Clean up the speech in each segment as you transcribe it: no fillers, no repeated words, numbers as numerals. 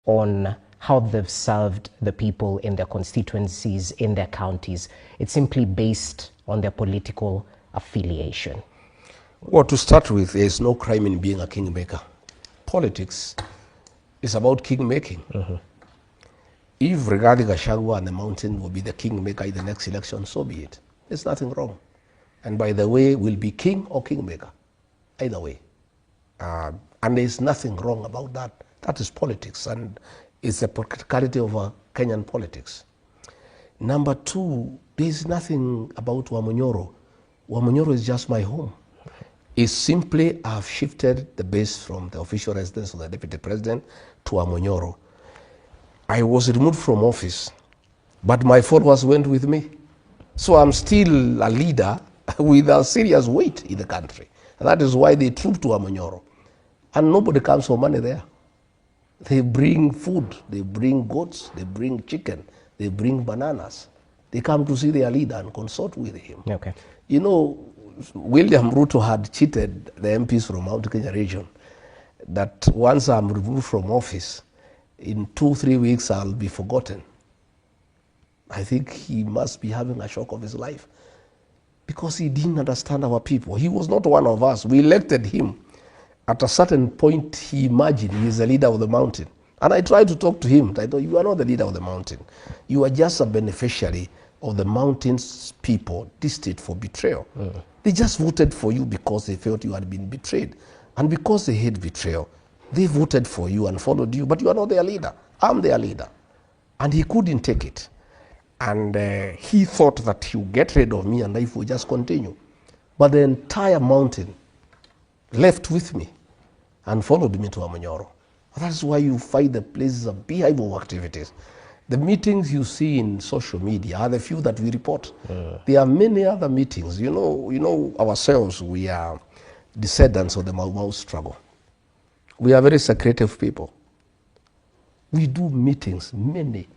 on how they've served the people in their constituencies, in their counties. It's simply based on their political affiliation. Well, to start with, there's no crime in being a kingmaker. Politics is about kingmaking. If GACHAGUA and the mountain will be the kingmaker in the next election, so be it. There's nothing wrong. And by the way, we'll be king or kingmaker, either way. And there's nothing wrong about that. That is politics, and it's the practicality of Kenyan politics. Number two, there's nothing about Wamunyoro. Wamunyoro is just my home. It's simply I've shifted the base from the official residence of the deputy president to Wamunyoro. I was removed from office, but my followers went with me. So I'm still a leader with a serious weight in the country. And that is why they troop to Wamunyoro. And nobody comes for money there. They bring food, they bring goats, they bring chicken, they bring bananas. They come to see their leader and consult with him. Okay. You know, William Ruto had cheated the MPs from Mount Kenya region that once I'm removed from office, in 2-3 weeks I'll be forgotten. I think he must be having a shock of his life because he didn't understand our people. He was not one of us. We elected him. At a certain point, he imagined he is the leader of the mountain. And I tried to talk to him. I thought, you are not the leader of the mountain. You are just a beneficiary of the mountain's people destined for betrayal. They just voted for you because they felt you had been betrayed. And because they hate betrayal, they voted for you and followed you. But you are not their leader. I'm their leader. And he couldn't take it. And he thought that he would get rid of me and life would just continue. But the entire mountain left with me and followed me to Wamunyoro. That's why you find the places of beehive of activities. The meetings you see in social media are the few that we report. There are many other meetings. You know ourselves, we are descendants of the Mau Mau struggle. We are very secretive people. We do meetings, many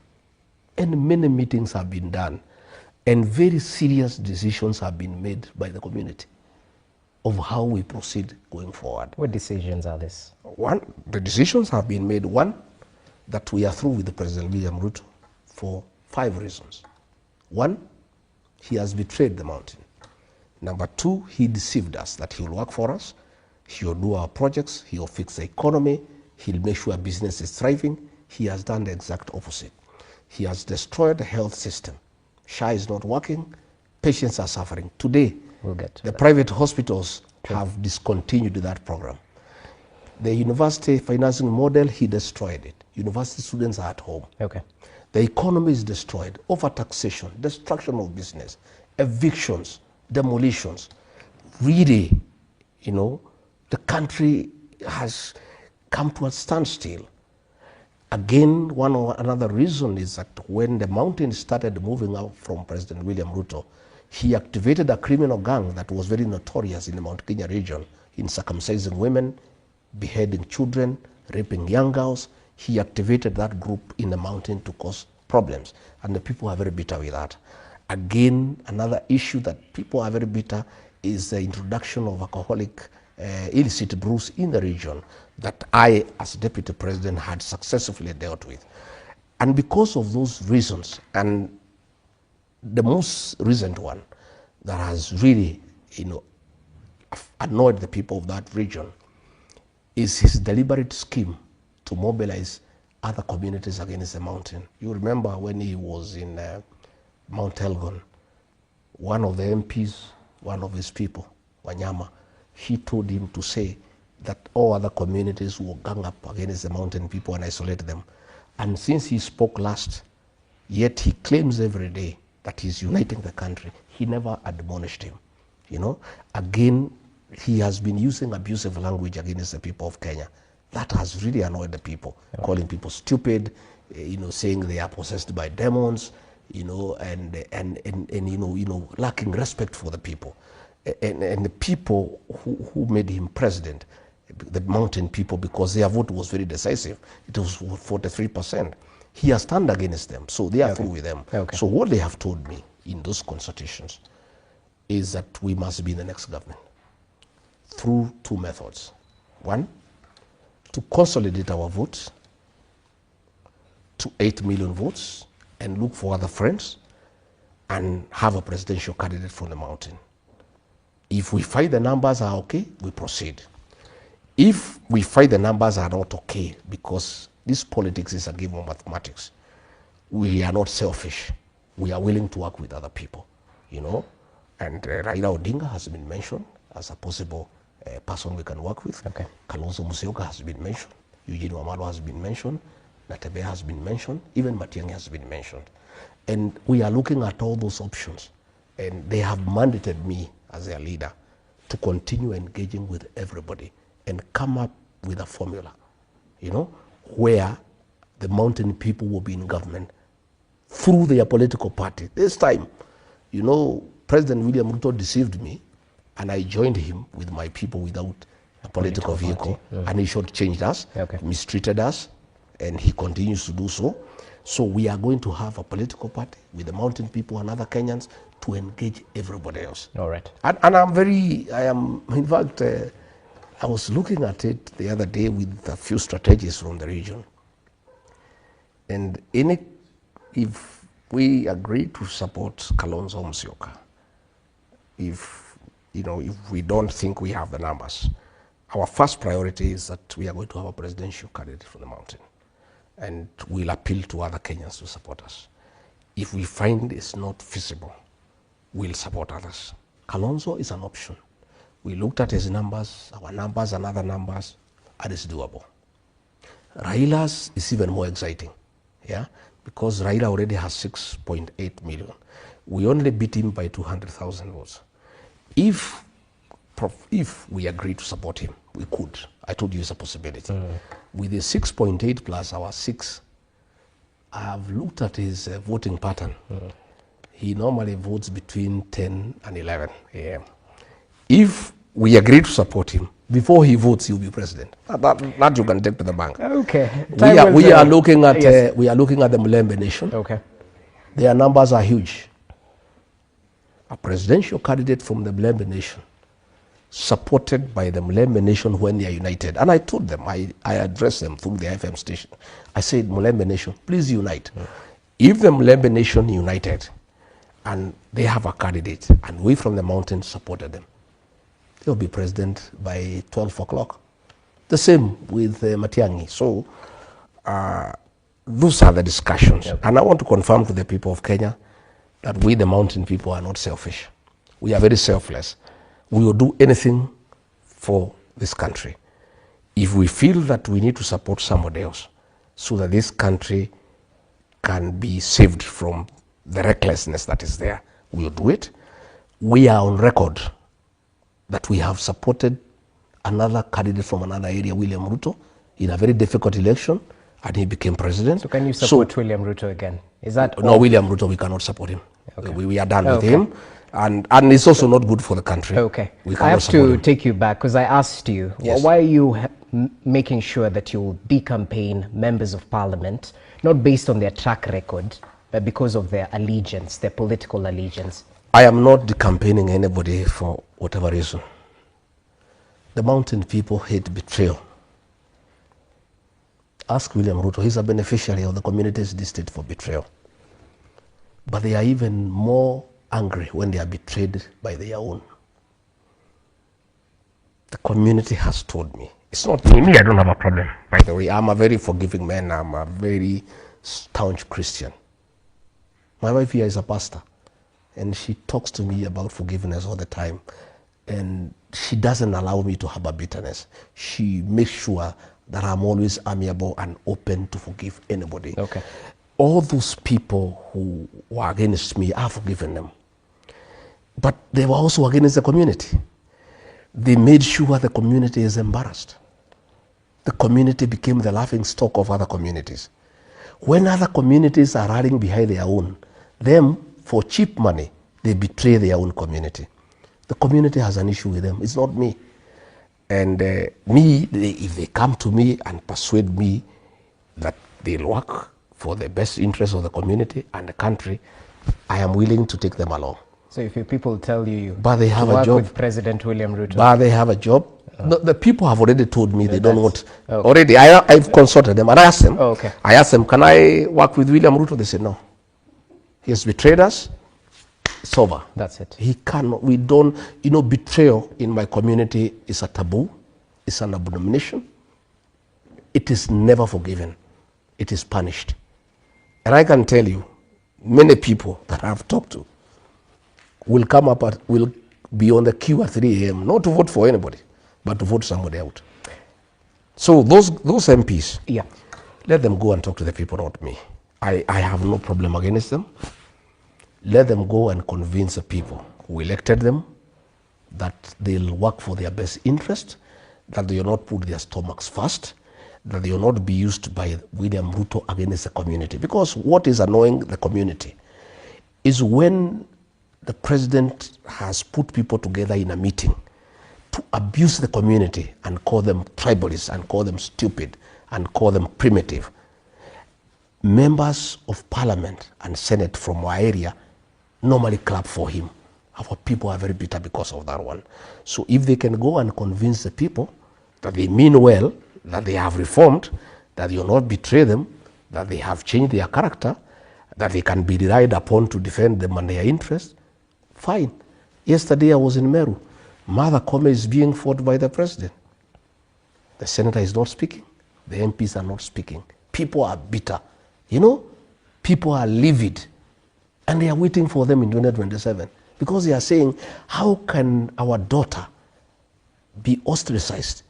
meetings have been done, and very serious decisions have been made by the community of how we proceed going forward. What decisions are this? One, the decisions have been made. One, that we are through with the President William Ruto for 5 reasons. One, he has betrayed the mountain. Number 2, he deceived us that he will work for us, he will do our projects, he will fix the economy, he'll make sure business is thriving. He has done the exact opposite. He has destroyed the health system. SHA is not working, patients are suffering. Today, we'll get to the that. private hospitals have discontinued that program. The university financing model, he destroyed it. University students are at home. Okay. The economy is destroyed. Overtaxation, destruction of business, evictions, demolitions. Really, the country has come to a standstill. Again, one or another reason is that when the mountain started moving out from President William Ruto, he activated a criminal gang that was very notorious in the Mount Kenya region in circumcising women, beheading children, raping young girls. He activated that group in the mountain to cause problems, and the people are very bitter with that. Again, another issue that people are very bitter is the introduction of alcoholic illicit brews in the region that I, as Deputy President, had successfully dealt with. And because of those reasons, and the most recent one that has really, annoyed the people of that region is his deliberate scheme to mobilize other communities against the mountain. You remember when he was in Mount Elgon, one of the MPs, one of his people, Wanyama, he told him to say that all other communities will gang up against the mountain people and isolate them. And since he spoke last, yet he claims every day that he's uniting the country. He never admonished him. Again, he has been using abusive language against the people of Kenya. That has really annoyed the people, calling people stupid, saying they are possessed by demons, and lacking respect for the people. And the people who made him president, the mountain people, because their vote was very decisive, it was 43%. He has turned against them, so they are through with them. So what they have told me in those consultations is that we must be in the next government through 2 methods. One, to consolidate our votes 8 million votes and look for other friends and have a presidential candidate from the mountain. If we find the numbers are okay, we proceed. If we find the numbers are not okay, because this politics is a game of mathematics, we are not selfish. We are willing to work with other people, you know. And Raila Odinga has been mentioned as a possible person we can work with. Okay. Kalonzo Musyoka has been mentioned. Eugene Wamalwa has been mentioned. Natebe has been mentioned. Even Matiang'i has been mentioned. And we are looking at all those options. And they have mandated me as their leader to continue engaging with everybody and come up with a formula, you know, where the mountain people will be in government through their political party. This time, you know, President William Ruto deceived me, and I joined him with my people without a political vehicle, and he shortchanged us, mistreated us, and he continues to do so. So we are going to have a political party with the mountain people and other Kenyans to engage everybody else. All right. And in fact, I was looking at it the other day with a few strategies from the region. And if we agree to support Kalonzo Musyoka, if we don't think we have the numbers, our first priority is that we are going to have a presidential candidate from the mountain, and we'll appeal to other Kenyans to support us. If we find it's not feasible, we'll support others. Kalonzo is an option. We looked at his numbers, our numbers and other numbers, and it's doable. Raila's is even more exciting, yeah, because Raila already has 6.8 million. We only beat him by 200,000 votes. If we agree to support him, we could. I told you it's a possibility. With the 6.8 plus our 6, I have looked at his voting pattern. He normally votes between 10 and 11 a.m. If we agree to support him, before he votes, he'll be president. That you can take to the bank. Okay. We are looking at the Mulembe Nation. Okay. Their numbers are huge. A presidential candidate from the Mulembe Nation, supported by the Mulembe Nation when they are united. And I told them, I addressed them through the FM station. I said, Mulembe Nation, please unite. If the Mulembe Nation united and they have a candidate and we from the mountain supported them, they'll be president by 12 o'clock. The same with Matiang'i. So those are the discussions. Yep. And I want to confirm to the people of Kenya that we, the mountain people, are not selfish. We are very selfless. We will do anything for this country. If we feel that we need to support somebody else so that this country can be saved from the recklessness that is there, we will do it. We are on record that we have supported another candidate from another area, William Ruto, in a very difficult election, and he became president. So can you support William Ruto again? Is that no, William Ruto, we cannot support him. Okay. We are done with him. And it's also not good for the country. Okay. I have to take you back because I asked you, why are you making sure that you will decampaign members of parliament, not based on their track record, but because of their allegiance, their political allegiance? I am not decampaigning anybody for whatever reason. The mountain people hate betrayal. Ask William Ruto, he's a beneficiary of the community's district for betrayal. But they are even more angry when they are betrayed by their own. The community has told me. It's not me, I don't have a problem. By the way, I'm a very forgiving man. I'm a very staunch Christian. My wife here is a pastor, and she talks to me about forgiveness all the time. And she doesn't allow me to have a bitterness. She makes sure that I'm always amiable and open to forgive anybody. Okay. All those people who were against me, I've forgiven them. But they were also against the community. They made sure the community is embarrassed. The community became the laughing stock of other communities. When other communities are running behind their own, them, for cheap money, they betray their own community. The community has an issue with them. It's not me. And if they come to me and persuade me that they'll work for the best interest of the community and the country, I am willing to take them along. So if your people tell you but they have to work a job with President William Ruto, but they have a job, The people have already told me they don't want. Okay. Already, I've consulted them and I asked them. Okay. I asked them, can I work with William Ruto? They said no. He has betrayed us. It's over. That's it. He cannot. We don't. You know, betrayal in my community is a taboo. It's an abomination. It is never forgiven. It is punished. And I can tell you, many people that I've talked to will come up will be on the queue at 3 a.m. not to vote for anybody, but to vote somebody out. So those MPs, yeah, let them go and talk to the people, not me. I have no problem against them. Let them go and convince the people who elected them that they'll work for their best interest, that they will not put their stomachs first, that they will not be used by William Ruto against the community. Because what is annoying the community is when the president has put people together in a meeting to abuse the community and call them tribalists and call them stupid and call them primitive. Members of parliament and senate from our area normally clap for him. Our people are very bitter because of that one. So if they can go and convince the people that they mean well, that they have reformed, that you will not betray them, that they have changed their character, that they can be relied upon to defend them and their interests, fine. Yesterday I was in Meru. Mother Kome is being fought by the president. The senator is not speaking. The MPs are not speaking. People are bitter. You know, people are livid. And they are waiting for them in 2027. Because they are saying, how can our daughter be ostracized?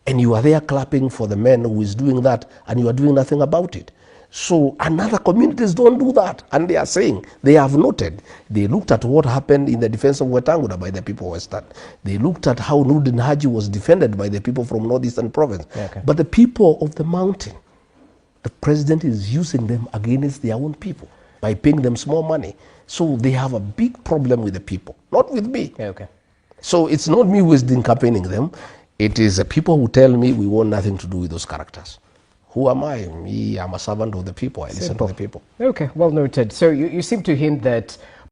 And you are there clapping for the man who is doing that, and you are doing nothing about it. So, and other communities don't do that. And they are saying, they have noted, they looked at what happened in the defense of Wetangula by the people of Western. They looked at how Nurdin Haji was defended by the people from Northeastern Province. Okay. But the people of the mountain, the president is using them against their own people by paying them small money. So they have a big problem with the people, not with me. Okay. So it's not me who is campaigning them. It is the people who tell me we want nothing to do with those characters. Who am I? Me, I'm a servant of the people. I listen to the people. Okay, well noted. So you seem to hint that